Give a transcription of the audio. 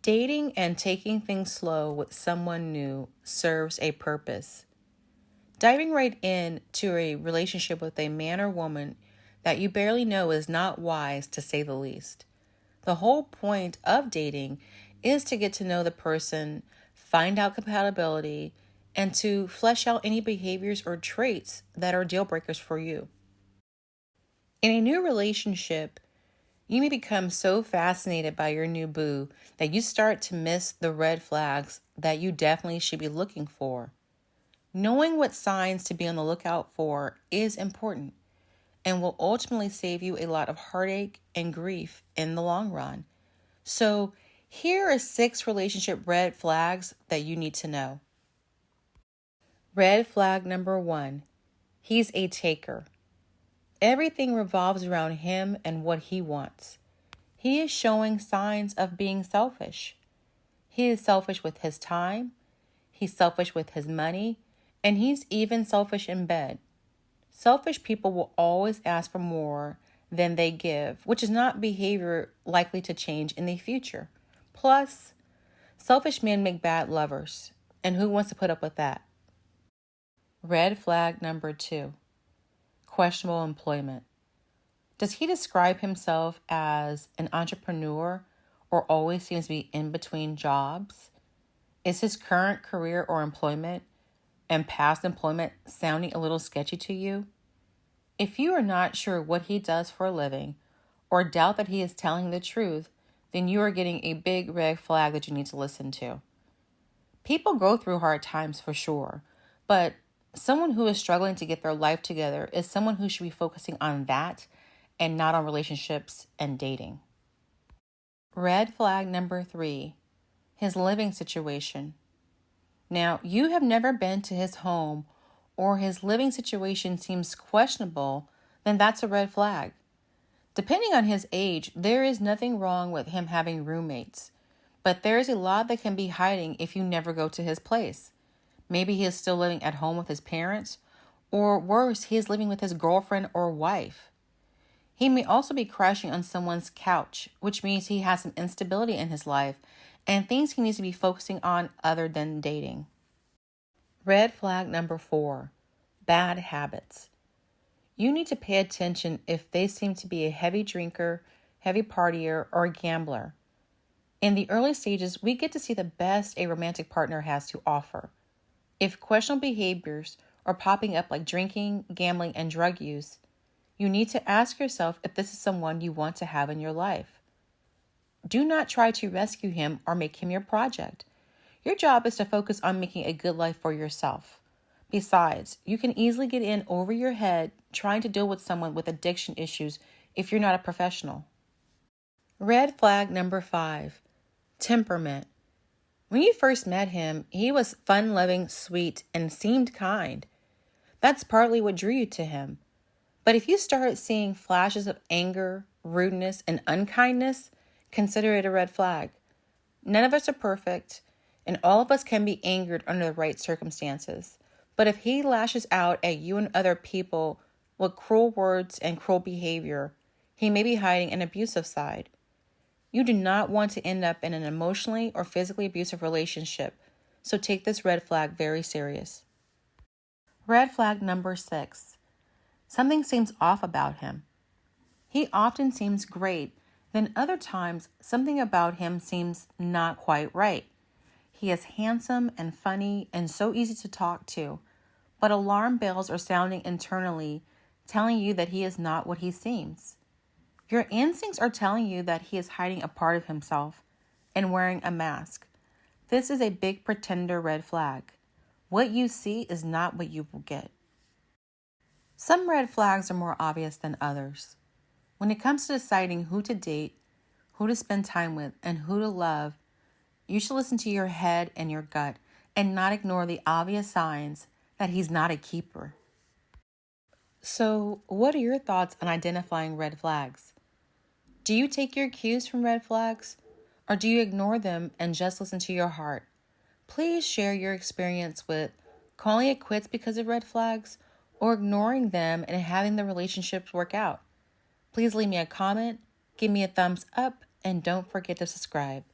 Dating and taking things slow with someone new serves a purpose. Diving right into a relationship with a man or woman that you barely know is not wise, to say the least. The whole point of dating is to get to know the person, find out compatibility, and to flesh out any behaviors or traits that are deal breakers for you. In a new relationship, you may become so fascinated by your new boo that you start to miss the red flags that you definitely should be looking for. Knowing what signs to be on the lookout for is important and will ultimately save you a lot of heartache and grief in the long run. So, here are 6 relationship red flags that you need to know. Red flag number 1, he's a taker. Everything revolves around him and what he wants. He is showing signs of being selfish. He is selfish with his time, he's selfish with his money, and he's even selfish in bed. Selfish people will always ask for more than they give, which is not behavior likely to change in the future. Plus, selfish men make bad lovers, and who wants to put up with that? Red flag number 2, questionable employment. Does he describe himself as an entrepreneur or always seems to be in between jobs? Is his current career or employment and past employment sounding a little sketchy to you? If you are not sure what he does for a living or doubt that he is telling the truth, then you are getting a big red flag that you need to listen to. People go through hard times for sure, but someone who is struggling to get their life together is someone who should be focusing on that and not on relationships and dating. Red flag number 3, his living situation. Now, you have never been to his home or his living situation seems questionable, then that's a red flag. Depending on his age, there is nothing wrong with him having roommates, but there is a lot that can be hiding if you never go to his place. Maybe he is still living at home with his parents, or worse, he is living with his girlfriend or wife. He may also be crashing on someone's couch, which means he has some instability in his life and things he needs to be focusing on other than dating. Red flag number 4, bad habits. You need to pay attention if they seem to be a heavy drinker, heavy partier, or a gambler. In the early stages, we get to see the best a romantic partner has to offer. If questionable behaviors are popping up like drinking, gambling, and drug use, you need to ask yourself if this is someone you want to have in your life. Do not try to rescue him or make him your project. Your job is to focus on making a good life for yourself. Besides, you can easily get in over your head trying to deal with someone with addiction issues if you're not a professional. Red flag number 5, temperament. When you first met him, he was fun-loving, sweet, and seemed kind. That's partly what drew you to him. But if you start seeing flashes of anger, rudeness, and unkindness, consider it a red flag. None of us are perfect, and all of us can be angered under the right circumstances. But if he lashes out at you and other people with cruel words and cruel behavior, he may be hiding an abusive side. You do not want to end up in an emotionally or physically abusive relationship, so take this red flag very serious. Red flag number 6. Something seems off about him. He often seems great, then other times something about him seems not quite right. He is handsome and funny and so easy to talk to, but alarm bells are sounding internally, telling you that he is not what he seems. Your instincts are telling you that he is hiding a part of himself and wearing a mask. This is a big pretender red flag. What you see is not what you will get. Some red flags are more obvious than others. When it comes to deciding who to date, who to spend time with, and who to love, you should listen to your head and your gut and not ignore the obvious signs that he's not a keeper. So, what are your thoughts on identifying red flags? Do you take your cues from red flags, or do you ignore them and just listen to your heart? Please share your experience with calling it quits because of red flags or ignoring them and having the relationships work out. Please leave me a comment, give me a thumbs up, and don't forget to subscribe.